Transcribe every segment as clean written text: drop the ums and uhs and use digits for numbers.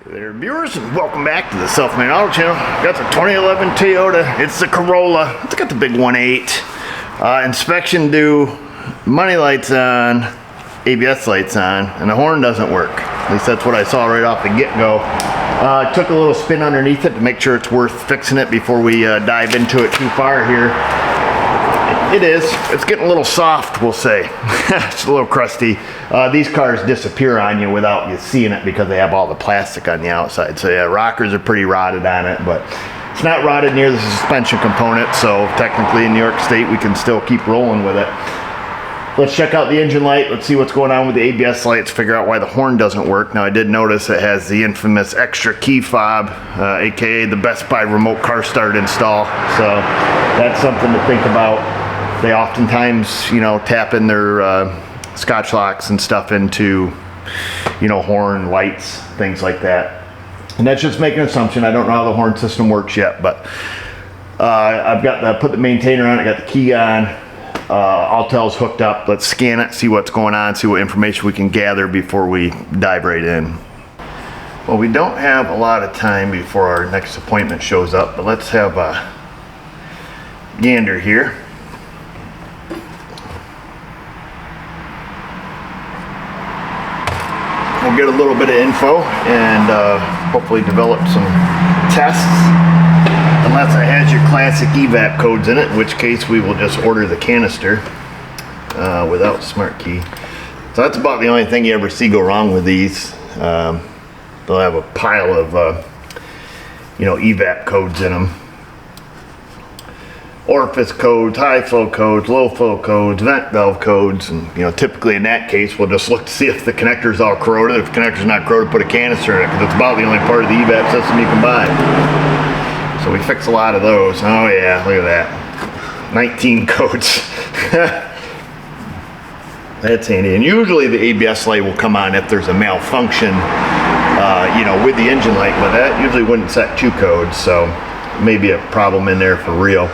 Hey there, viewers, and welcome back to the Self-Made Auto Channel. Got the 2011 Toyota. It's the Corolla. It's got the big 1.8. Inspection due. Money lights on. ABS lights on, and the horn doesn't work. At least that's what I saw right off the get-go. Took a little spin underneath it to make sure it's worth fixing it before we dive into it too far here. It is. It's getting a little soft, we'll say. It's a little crusty. These cars disappear on you without you seeing it because they have all the plastic on the outside. So yeah, rockers are pretty rotted on it, but it's not rotted near the suspension component, so technically in New York State we can still keep rolling with it. Let's check out the engine light. Let's see what's going on with the ABS lights, figure out why the horn doesn't work. Now I did notice it has the infamous extra key fob, aka the Best Buy remote car start install. So that's something to think about. They oftentimes, you know, tap in their Scotch locks and stuff into, you know, horn lights, things like that. And that's just making an assumption. I don't know how the horn system works yet, but I've got put the maintainer on. I got the key on. Alltel's hooked up. Let's scan it, see what's going on, see what information we can gather before we dive right in. Well, we don't have a lot of time before our next appointment shows up, but let's have a gander here. We'll get a little bit of info and hopefully develop some tests. Unless it has your classic EVAP codes in it, in which case we will just order the canister without smart key. So that's about the only thing you ever see go wrong with these. They'll have a pile of you know, EVAP codes in them. Orifice codes, high flow codes, low flow codes, vent valve codes, and you know, typically in that case we'll just look to see if the connector's all corroded. If the connector's not corroded, put a canister in it, because it's about the only part of the EVAP system you can buy. So we fix a lot of those. Oh yeah, look at that. 19 codes. That's handy. And usually the ABS light will come on if there's a malfunction, you know, with the engine light, but that usually wouldn't set 2 codes, so maybe a problem in there for real.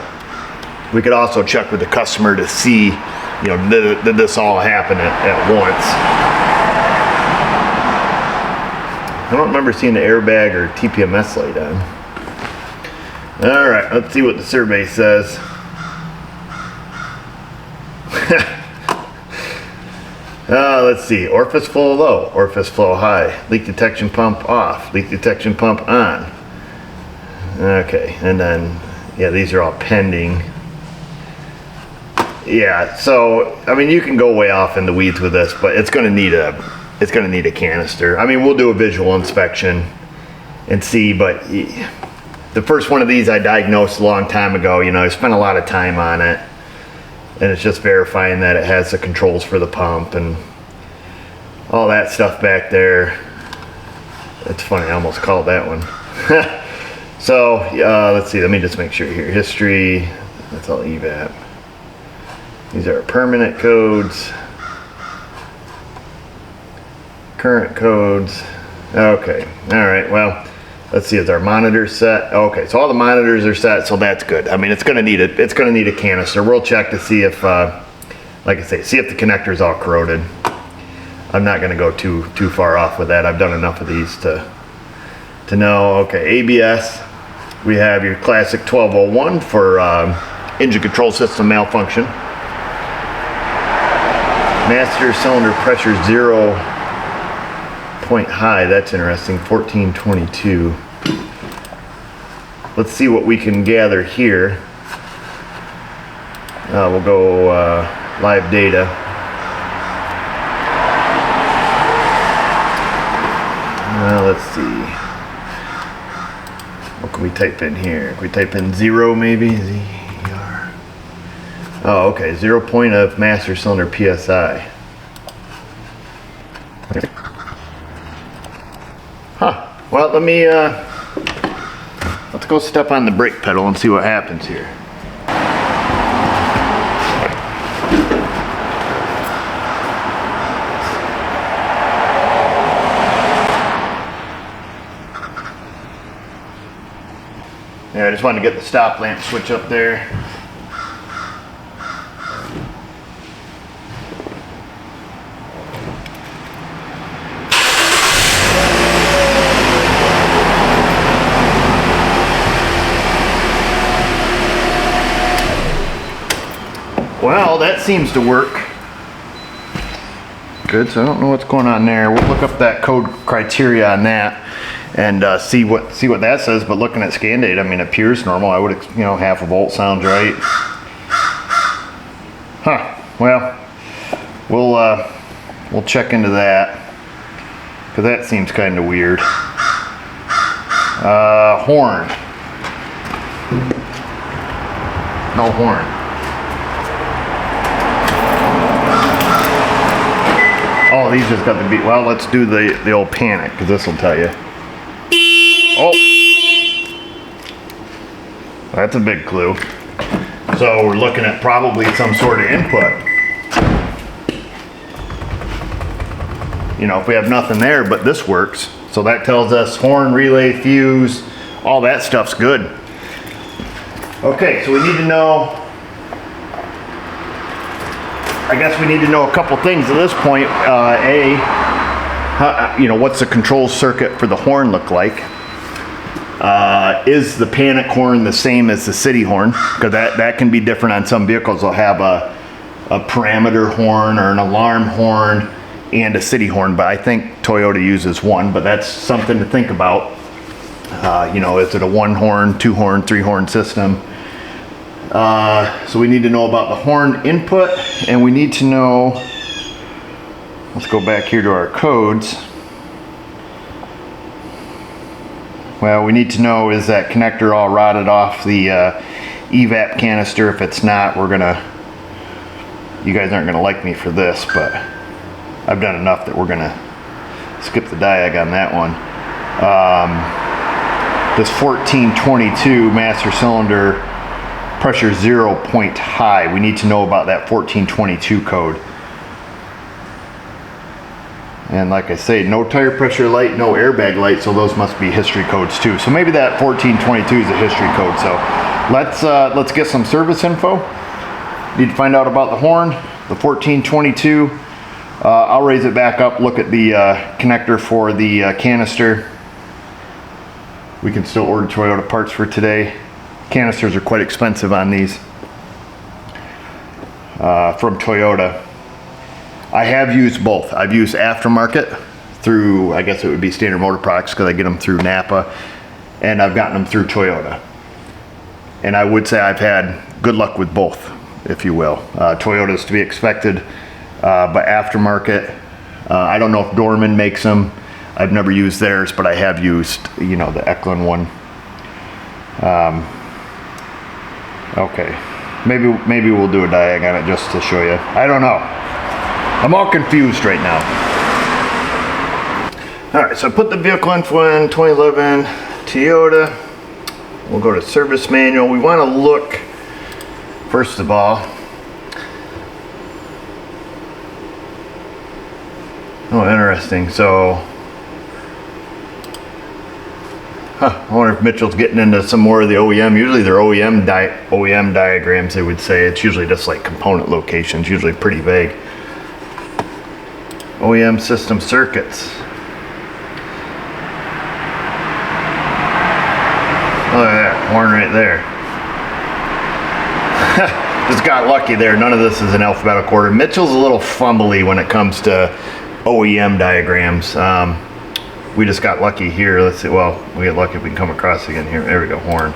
We could also check with the customer to see, you know, did this all happen at once. I don't remember seeing the airbag or TPMS light on. All right, let's see what the survey says. Let's see, orifice flow low, orifice flow high, leak detection pump off, leak detection pump on. Okay, and then, yeah, these are all pending. Yeah, so, I mean, you can go way off in the weeds with this, but it's gonna need a canister. I mean, we'll do a visual inspection and see, but the first one of these I diagnosed a long time ago. You know, I spent a lot of time on it, and it's just verifying that it has the controls for the pump and all that stuff back there. It's funny, I almost called that one. So let's see, let me just make sure here. History, that's all EVAP. These are permanent codes, current codes. Okay, all right, well, let's see, is our monitor set? Okay, so all the monitors are set, so that's good. I mean, it's gonna need a canister. We'll check to see if, like I say, see if the connector is all corroded. I'm not gonna go too far off with that. I've done enough of these to know. Okay, ABS, we have your classic 1201 for engine control system malfunction. Master cylinder pressure 0 point high, that's interesting, 1422. Let's see what we can gather here. We'll go live data. Let's see. What can we type in here? Can we type in 0 maybe? ZR. Oh, okay, 0 point of master cylinder PSI. Huh. Well, let's go step on the brake pedal and see what happens here. Yeah, I just wanted to get the stop lamp switch up there. Well, that seems to work. Good, so I don't know what's going on there. We'll look up that code criteria on that and see what that says. But looking at scan data, I mean, it appears normal. I would, you know, 1/2 volt sounds right. Huh. Well, we'll check into that because that seems kind of weird. Horn. No horn. Oh, these just got the beat. Well, let's do the old panic, because this will tell you. Oh, that's a big clue. So we're looking at probably some sort of input. You know, if we have nothing there, but this works. So that tells us horn, relay, fuse, all that stuff's good. Okay, so we need to know, I guess we need to know a couple things at this point. You know, what's the control circuit for the horn look like? Is the panic horn the same as the city horn? Because that can be different on some vehicles. They'll have a parameter horn or an alarm horn and a city horn, but I think Toyota uses one, but that's something to think about. You know, is it a 1 horn, 2 horn, 3 horn system? So we need to know about the horn input, and we need to know, let's go back here to our codes. Well, we need to know, is that connector all rotted off the EVAP canister? If it's not, we're gonna, you guys aren't gonna like me for this, but I've done enough that we're gonna skip the diag on that one. This 1422 master cylinder pressure 0 point high. We need to know about that 1422 code. And like I say, no tire pressure light, no airbag light, so those must be history codes too. So maybe that 1422 is a history code. So let's get some service info. Need to find out about the horn, the 1422. I'll raise it back up, look at the connector for the canister. We can still order Toyota parts for today. Canisters are quite expensive on these from Toyota. I have used both. I've used aftermarket through, I guess it would be Standard Motor Products because I get them through Napa, and I've gotten them through Toyota. And I would say I've had good luck with both, if you will. Toyota is to be expected, but aftermarket, I don't know if Dorman makes them. I've never used theirs, but I have used, you know, the Eklund one. Okay, maybe we'll do a diag on it just to show you. I don't know. I'm all confused right now. All right, so I put the vehicle info in, 2011 Toyota. We'll go to service manual. We want to look, first of all, oh, interesting. So, I wonder if Mitchell's getting into some more of the OEM. Usually they're OEM diagrams, they would say. It's usually just like component locations, usually pretty vague. OEM system circuits. Look at that, horn right there. Just got lucky there. None of this is in alphabetical order. Mitchell's a little fumbly when it comes to OEM diagrams. We just got lucky here. Let's see. Well, we get lucky if we can come across again here. There we go. Horn.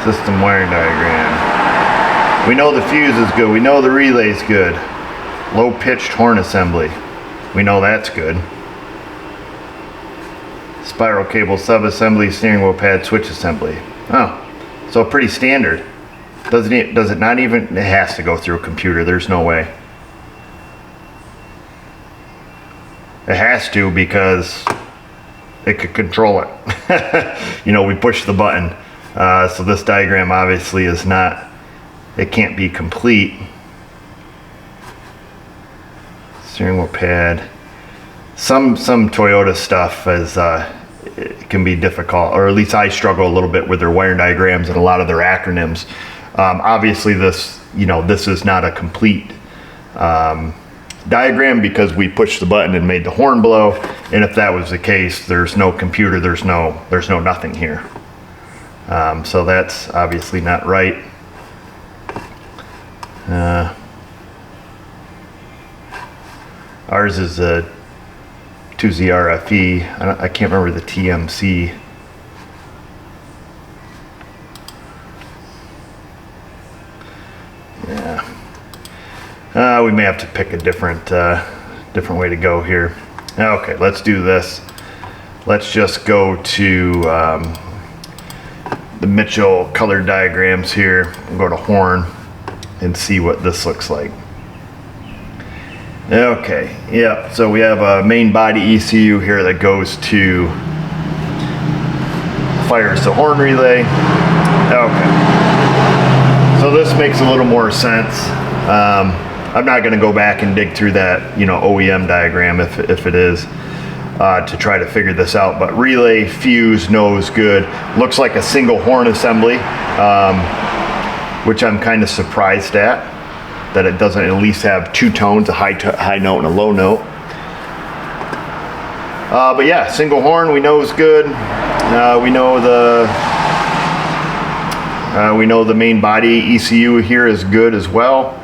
System wiring diagram. We know the fuse is good. We know the relay is good. Low pitched horn assembly. We know that's good. Spiral cable sub assembly, steering wheel pad, switch assembly. Oh, so pretty standard. Does it not even? It has to go through a computer. There's no way. It has to, because it could control it. You know, we push the button. So this diagram obviously is not, it can't be complete. Steering wheel pad. Some Toyota stuff is, it can be difficult, or at least I struggle a little bit with their wiring diagrams and a lot of their acronyms. Obviously this, you know, this is not a complete diagram because we pushed the button and made the horn blow, and if that was the case, there's no computer, there's no nothing here. So that's obviously not right. Ours is a 2ZRFE. I can't remember the TMC. Yeah. We may have to pick a different way to go here. Okay, let's do this. Let's just go to the Mitchell color diagrams here. We'll go to horn and see what this looks like. Okay, yeah, so we have a main body ECU here that goes to fires the horn relay. Okay, so this makes a little more sense. I'm not going to go back and dig through that, OEM diagram if it is to try to figure this out. But relay, fuse, nose, good. Looks like a single horn assembly, which I'm kind of surprised at, that it doesn't at least have two tones, a high note and a low note. But yeah, single horn we know is good. We know the main body ECU here is good as well.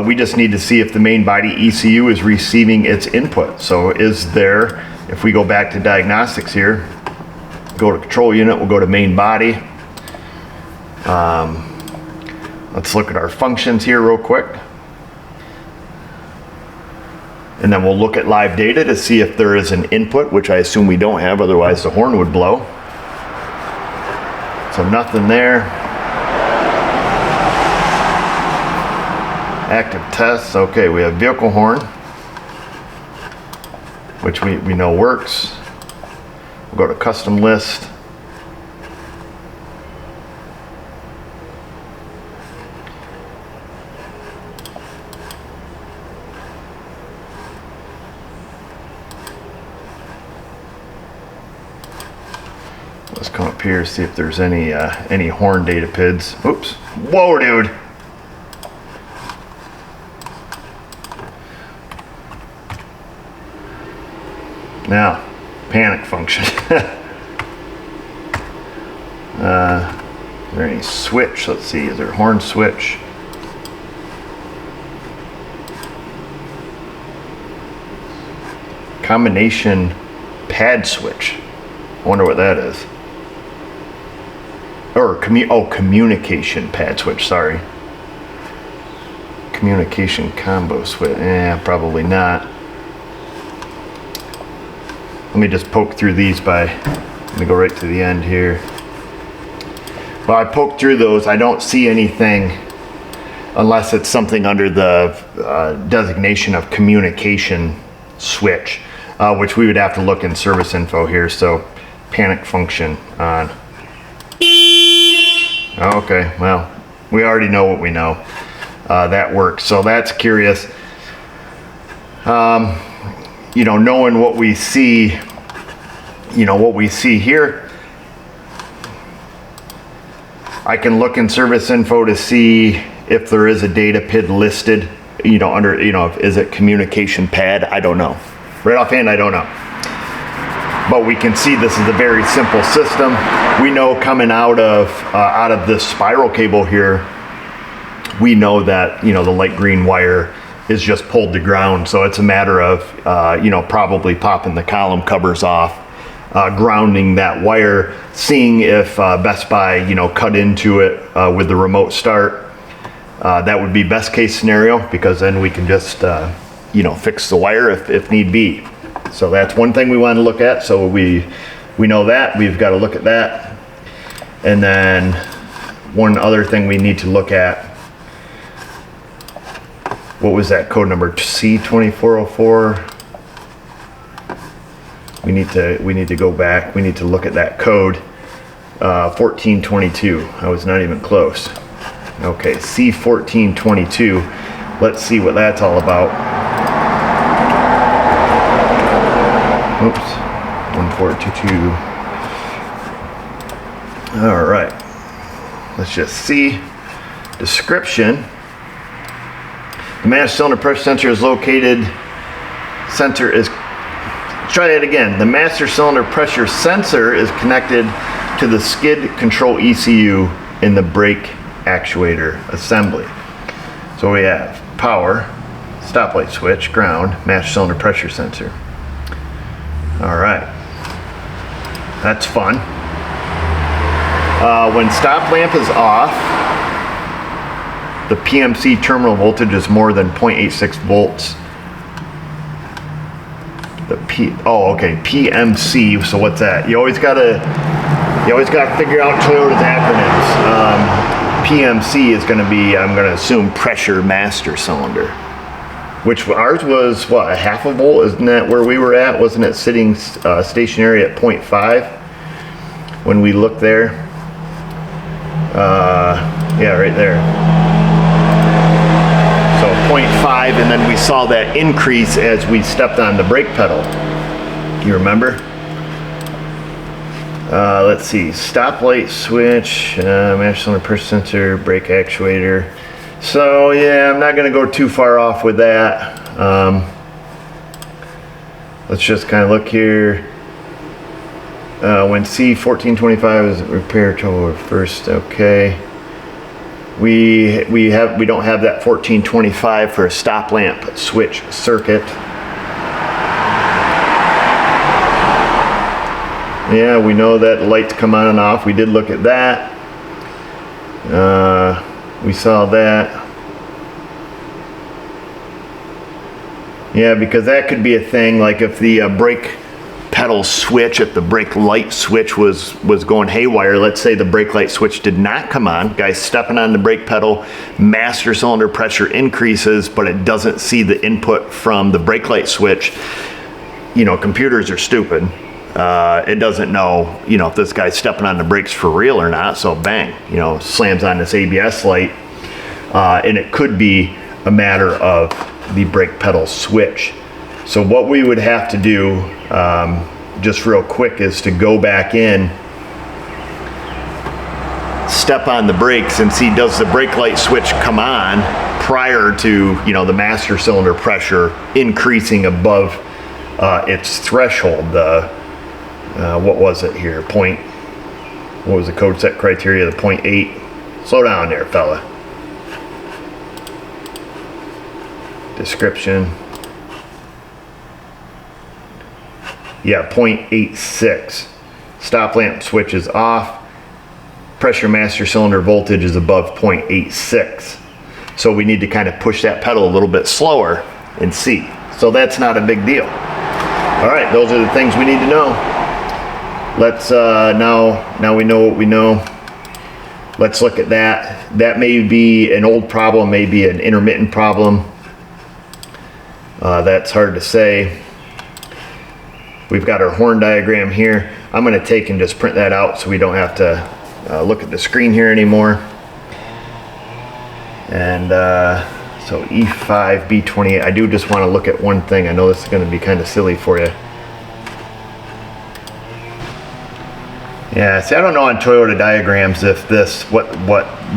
We just need to see if the main body ECU is receiving its input. So is there, if we go back to diagnostics here, go to control unit, we'll go to main body. Let's look at our functions here real quick. And then we'll look at live data to see if there is an input, which I assume we don't have, otherwise the horn would blow. So nothing there. Active tests, okay, we have vehicle horn, which we know works. We'll go to custom list. Let's come up here, see if there's any horn data PIDs. Oops, whoa dude. Now, panic function. Is there any switch? Let's see, is there a horn switch? Combination pad switch. I wonder what that is. Or communication pad switch, sorry. Communication combo switch, probably not. Let me just poke through these let me go right to the end here. Well, I poked through those. I don't see anything unless it's something under the designation of communication switch, which we would have to look in service info here. So panic function on. Okay, well, we already know what we know. That works. So that's curious. Knowing what we see, here, I can look in service info to see if there is a data PID listed, is it communication pad? I don't know. Right offhand, I don't know. But we can see this is a very simple system. We know coming out of this spiral cable here, we know that, the light green wire is just pulled to ground. So it's a matter of, probably popping the column covers off, grounding that wire, seeing if Best Buy, cut into it with the remote start. That would be best case scenario, because then we can just, fix the wire if need be. So that's one thing we want to look at. So we know that. We've got to look at that. And then one other thing we need to look at, what was that code number? C2404. We need to go back. We need to look at that code. 1422. I was not even close. Okay, C1422. Let's see what that's all about. Oops. 1422. All right. Let's just see. Description. The master cylinder pressure sensor is located. Let's try that again. The master cylinder pressure sensor is connected to the skid control ECU in the brake actuator assembly. So we have power, stoplight switch, ground, master cylinder pressure sensor. All right, that's fun. When stop lamp is off, the PMC terminal voltage is more than 0.86 volts. PMC, so what's that? You always gotta figure out Toyota's acronyms. PMC is gonna be, I'm gonna assume, pressure master cylinder. Which ours was, what, a half a volt? Isn't that where we were at? Wasn't it sitting stationary at 0.5 when we looked there? Yeah, right there. So 0.5, and then we saw that increase as we stepped on the brake pedal. You remember? Let's see, stoplight switch, master cylinder pressure sensor, brake actuator. So yeah, I'm not going to go too far off with that. Let's just kind of look here. When C1425 is repaired to first, okay. We don't have that 1425 for a stop lamp switch circuit. Yeah, we know that lights come on and off. We did look at that. We saw that. Yeah, because that could be a thing, like if the brake pedal switch, if the brake light switch was going haywire, let's say the brake light switch did not come on, guy's stepping on the brake pedal, master cylinder pressure increases, but it doesn't see the input from the brake light switch. You know, computers are stupid. It doesn't know, you know, if this guy's stepping on the brakes for real or not, so bang, you know, slams on this ABS light, and it could be a matter of the brake pedal switch. So what we would have to do, just real quick, is to go back in, step on the brakes and see, does the brake light switch come on prior to, you know, the master cylinder pressure increasing above its threshold. What was it here? What was the code set criteria? The 0.8. Slow down there, fella. Description. Yeah, 0.86. Stop lamp switch is off. Pressure master cylinder voltage is above 0.86. So we need to kind of push that pedal a little bit slower and see. So that's not a big deal. All right, those are the things we need to know. Let's now we know what we know. Let's look at that. That may be an old problem, maybe an intermittent problem. That's hard to say. We've got our horn diagram here. I'm going to take and just print that out so we don't have to look at the screen here anymore. And so E5, B28. I do just want to look at one thing. I know this is going to be kind of silly for you. Yeah, see, I don't know on Toyota diagrams if this, what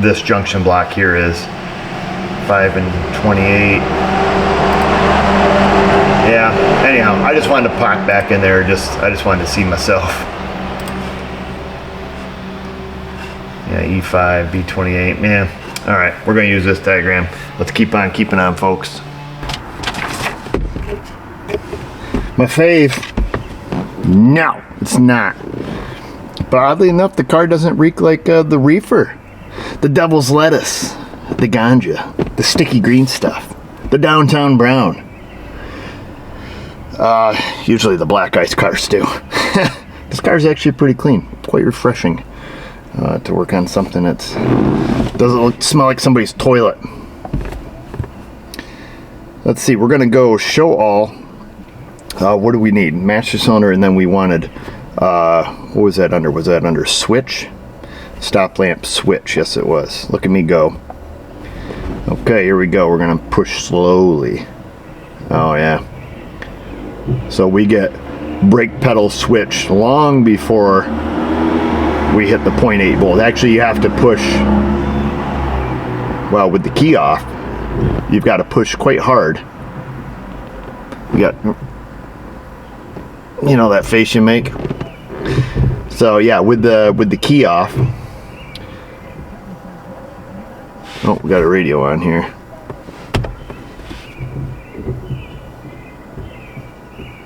this junction block here is. 5 and 28. Yeah, anyhow, I just wanted to pop back in there, I just wanted to see myself. Yeah, E5, B28, man. All right, we're gonna use this diagram. Let's keep on keeping on, folks. My fave. No, it's not. But oddly enough, the car doesn't reek like the reefer, the devil's lettuce, the ganja, the sticky green stuff, the downtown brown. Usually the black ice cars do. This car's actually pretty clean, quite refreshing to work on something that doesn't smell like somebody's toilet. Let's see, we're gonna go show all. What do we need? Master cylinder, and then we wanted. What was that under? Was that under switch? Stop lamp switch. Yes, it was. Look at me go. Okay, here we go. We're gonna push slowly. Oh yeah. So we get brake pedal switch long before we hit the 0.8 volt. Actually, you have to push. Well, with the key off, you've got to push quite hard. You got, you know, that face you make. So yeah, with the key off. Oh, we got a radio on here.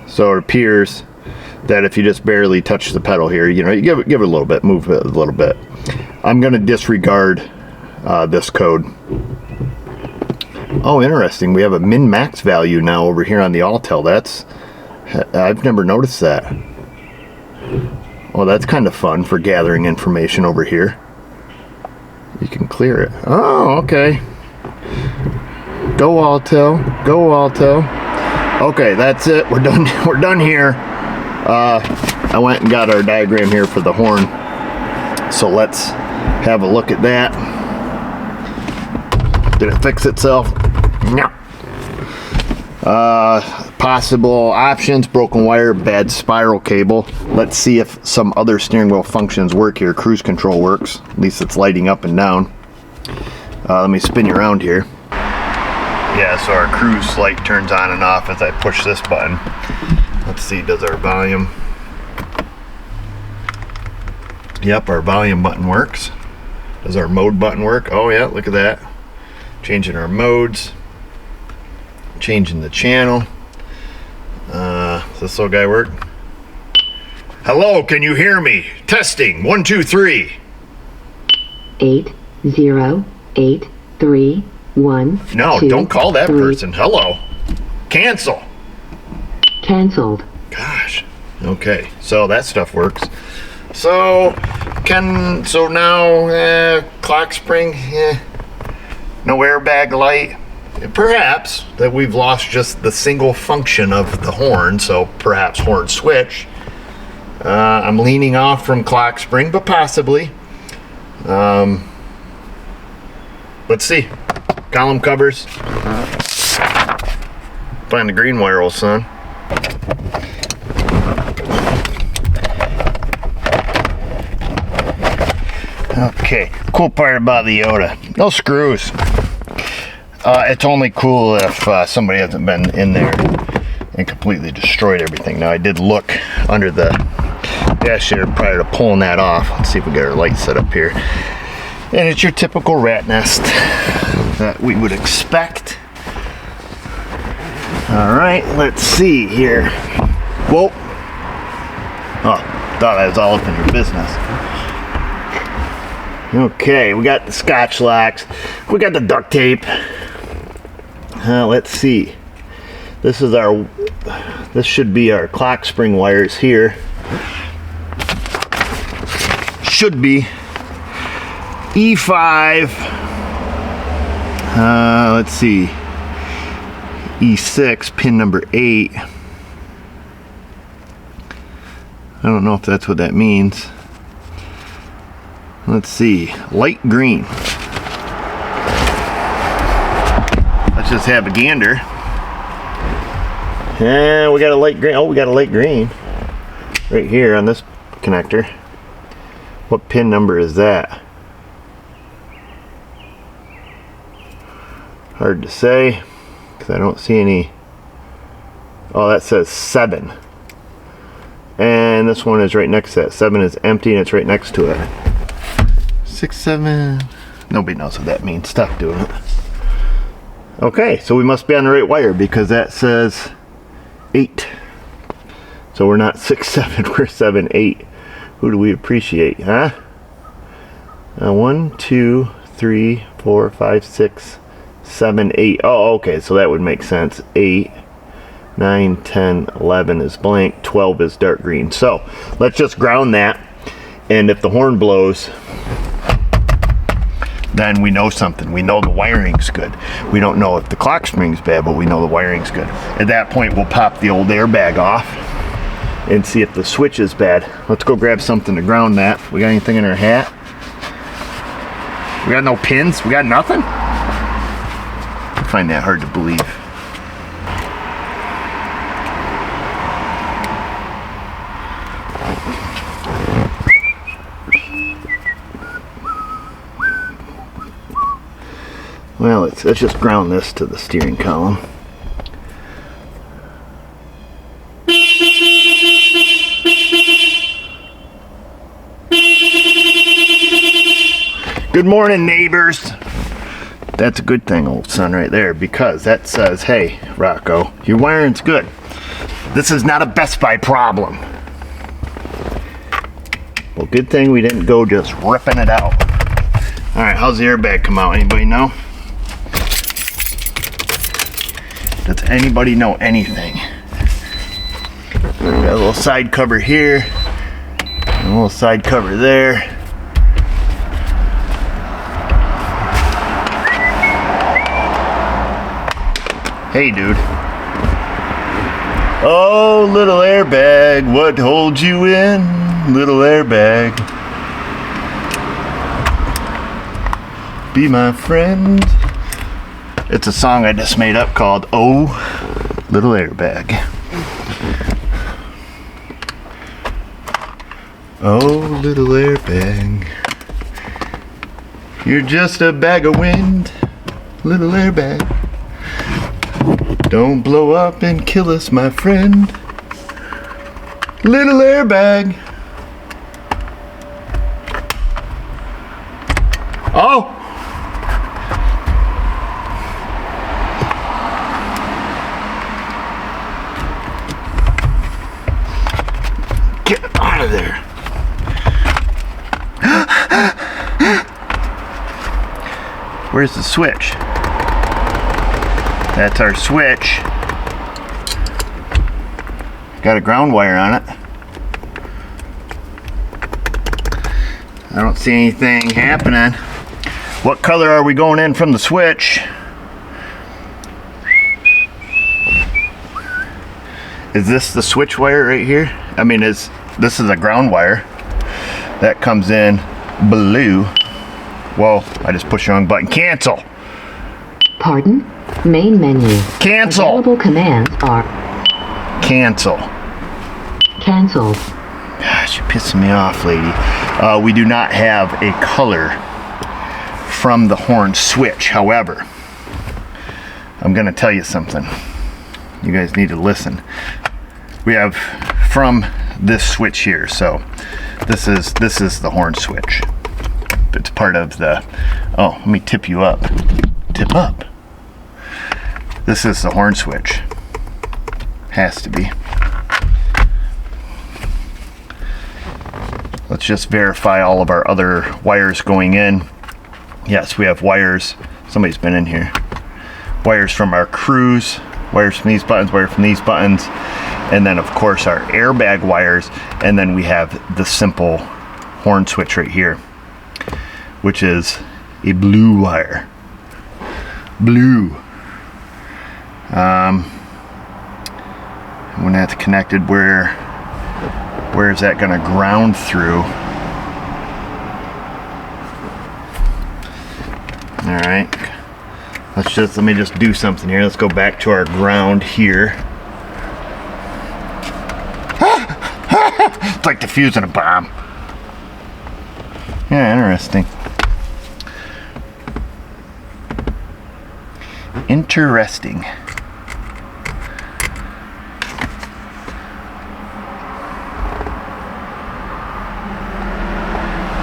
So it appears that if you just barely touch the pedal here, you know, you give it a little bit, move it a little bit. I'm going to disregard this code. Oh, interesting. We have a min-max value now over here on the Altel. I've never noticed that. Well, that's kind of fun for gathering information over here. You can clear it. Oh, okay. Go Altel. Go Altel. Okay, that's it. We're done. We're done here. I went and got our diagram here for the horn. So let's have a look at that. Did it fix itself? No. Possible options: broken wire, bad spiral cable. Let's see if some other steering wheel functions work here. Cruise control works. At least it's lighting up and down. Let me spin you around here. Yeah, so our cruise light turns on and off as I push this button. Let's see, does our volume... Yep, our volume button works. Does our mode button work? Oh yeah, look at that. Changing our modes. Changing the channel. Does this little guy work? Hello, can you hear me? Testing, 1, 2, 3. 80831. No, don't call that person. Hello. Cancel. Canceled. Gosh. Okay, so that stuff works. So now clock spring, no airbag light. Perhaps that we've lost just the single function of the horn, so perhaps horn switch. I'm leaning off from clock spring, but possibly. Let's see. Column covers. Find the green wire, old son. Okay, cool part about the Toyota, no screws. It's only cool if somebody hasn't been in there and completely destroyed everything. Now I did look under the dash here prior to pulling that off. Let's see if we get our light set up here. And it's your typical rat nest that we would expect. All right, let's see here. Whoa. Oh, thought I was all up in your business. Okay, we got the Scotch locks. We got the duct tape. Let's see. This should be our clock spring wires here. Should be E5. Let's see. E6, pin number 8. I don't know if that's what that means. Let's see. Light green. Let's just have a gander. And we got a light green. Oh, we got a light green right here on this connector. What pin number is that? Hard to say because I don't see any. Oh, that says 7. And this one is right next to that. 7 is empty and it's right next to it. 6, 7. Nobody knows what that means. Stop doing it. Okay, so we must be on the right wire because that says 8. So we're not 6, 7, we're 7, 8. Who do we appreciate, huh? 1, 2, 3, 4, 5, 6, 7, 8. Oh, okay, so that would make sense. 8, 9, 10, 11 is blank, 12 is dark green. So let's just ground that, and if the horn blows, then we know something. We know the wiring's good. We don't know if the clock spring's bad, but we know the wiring's good. At that point, we'll pop the old airbag off and see if the switch is bad. Let's go grab something to ground that. We got anything in our hat? We got no pins? We got nothing? I find that hard to believe. Well, let's just ground this to the steering column. Good morning, neighbors. That's a good thing, old son, right there, because that says, hey, Rocco, your wiring's good. This is not a Best Buy problem. Well, good thing we didn't go just ripping it out. All right, how's the airbag come out? Anybody know? Does anybody know anything? Got a little side cover here, a little side cover there. Hey, dude. Oh, little airbag, what holds you in? Little airbag. Be my friend. It's a song I just made up called Oh, Little Airbag. Oh, little airbag. You're just a bag of wind, little airbag. Don't blow up and kill us, my friend. Little airbag. Oh! Get out of there. Where's the switch? That's our switch. Got a ground wire on it. I don't see anything happening. What color are we going in from the switch? Is this the switch wire right here? I mean, this is a ground wire. That comes in blue. Whoa, I just pushed the wrong button. Cancel. Pardon? Main menu. Cancel. Available commands are Cancel. canceled. Gosh, you're pissing me off, lady. We do not have a color from the horn switch. However, I'm going to tell you something. You guys need to listen. We have from this switch here. So this is the horn switch. It's part of the. Oh, let me tip you up. Tip up. This is the horn switch. Has to be. Let's just verify all of our other wires going in. Yes, we have wires. Somebody's been in here. Wires from our cruise, wires from these buttons, wires from these buttons, and then of course our airbag wires, and then we have the simple horn switch right here, which is a blue wire. Blue. When that's connected, where is that going to ground through? All right. Let me just do something here. Let's go back to our ground here. It's like defusing a bomb. Yeah, interesting. Interesting.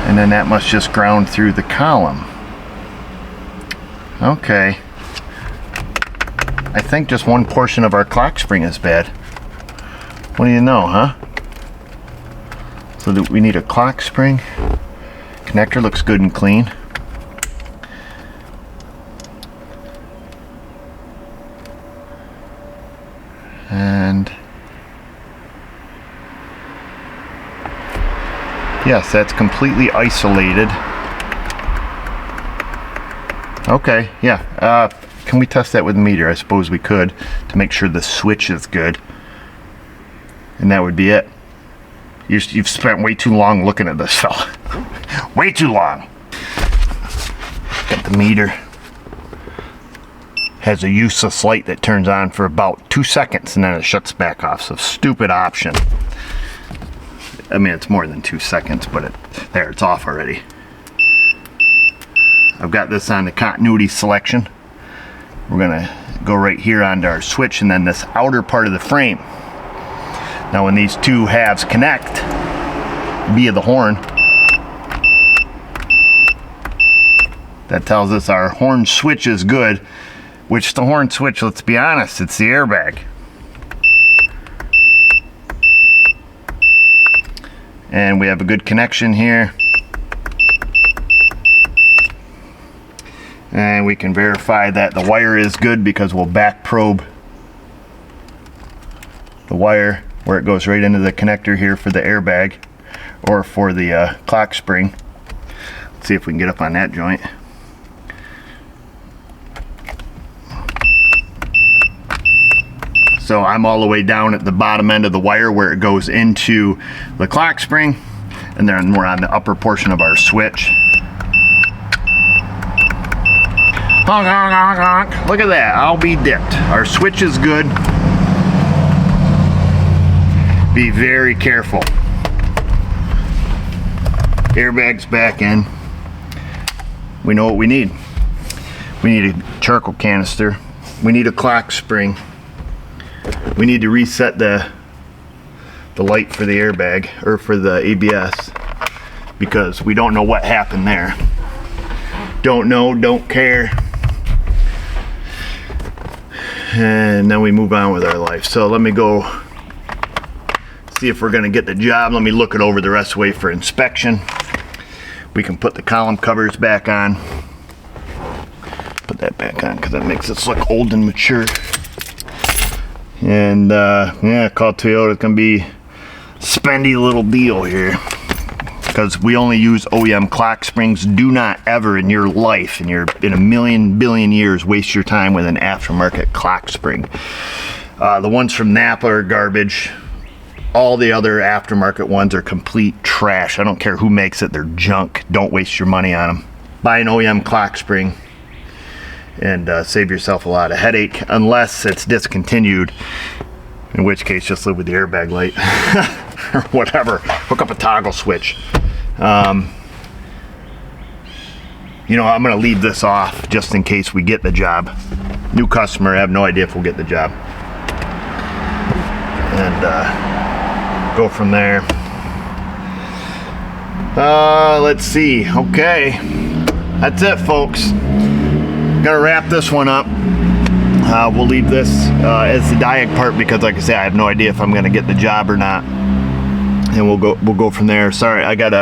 And then that must just ground through the column. Okay. I think just one portion of our clock spring is bad. What do you know, huh? So do we need a clock spring? Connector looks good and clean. And yes, that's completely isolated. Okay, yeah. Can we test that with a meter? I suppose we could, to make sure the switch is good. And that would be it. You've spent way too long looking at this fella. Way too long. Got the meter. Has a useless light that turns on for about 2 seconds and then it shuts back off. So stupid option. I mean, it's more than 2 seconds, but it's off already. I've got this on the continuity selection. We're gonna go right here onto our switch and then this outer part of the frame. Now when these two halves connect via the horn, that tells us our horn switch is good, which the horn switch, let's be honest, it's the airbag. And we have a good connection here. And we can verify that the wire is good because we'll back probe the wire where it goes right into the connector here for the airbag or for the clock spring. Let's see if we can get up on that joint. So I'm all the way down at the bottom end of the wire where it goes into the clock spring, and then we're on the upper portion of our switch. Honk, honk, honk, honk. Look at that, I'll be dipped. Our switch is good. Be very careful. Airbag's back in. We know what we need. We need a charcoal canister. We need a clock spring. We need to reset the light for the airbag, or for the ABS, because we don't know what happened there. Don't know, don't care. And then we move on with our life. So let me go see if we're gonna get the job. Let me look it over the rest of the way for inspection. We can put the column covers back on. Put that back on because that makes us look old and mature. And yeah, call Toyota. It's gonna be a spendy little deal here because we only use OEM clock springs. Do not ever in your life, in a million billion years, waste your time with an aftermarket clock spring. The ones from Napa are garbage. All the other aftermarket ones are complete trash. I don't care who makes it, they're junk. Don't waste your money on them. Buy an OEM clock spring and save yourself a lot of headache, unless it's discontinued, in which case just live with the airbag light or whatever. Hook up a toggle switch. You know, I'm gonna leave this off just in case we get the job. New customer, I have no idea if we'll get the job. And go from there. Let's see. Okay, that's it, folks. Gonna wrap this one up. We'll leave this as the diag part because, like I say, I have no idea if I'm gonna get the job or not, and we'll go from there. Sorry, I got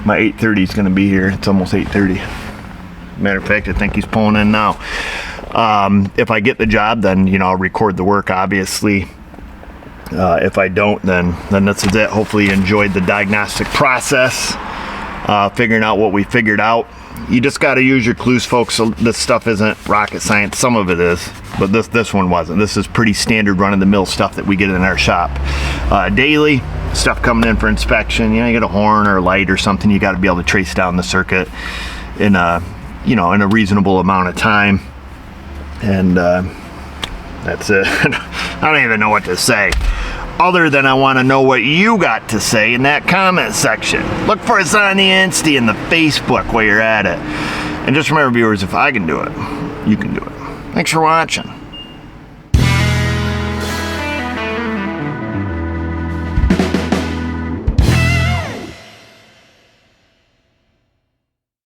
my 8:30 is gonna be here. It's almost 8:30. Matter of fact, I think he's pulling in now. If I get the job, then I'll record the work, obviously. If I don't, then this is it. Hopefully you enjoyed the diagnostic process, figuring out what we figured out. You just got to use your clues, folks. So this stuff isn't rocket science. Some of it is, but this one wasn't. This is pretty standard run-of-the-mill stuff that we get in our shop daily. Stuff coming in for inspection. You get a horn or a light or something. You got to be able to trace down the circuit in a in a reasonable amount of time. And that's it. I don't even know what to say, other than I want to know what you got to say in that comment section. Look for us on the Insta and the Facebook while you're at it. And just remember, viewers, if I can do it, you can do it. Thanks for watching.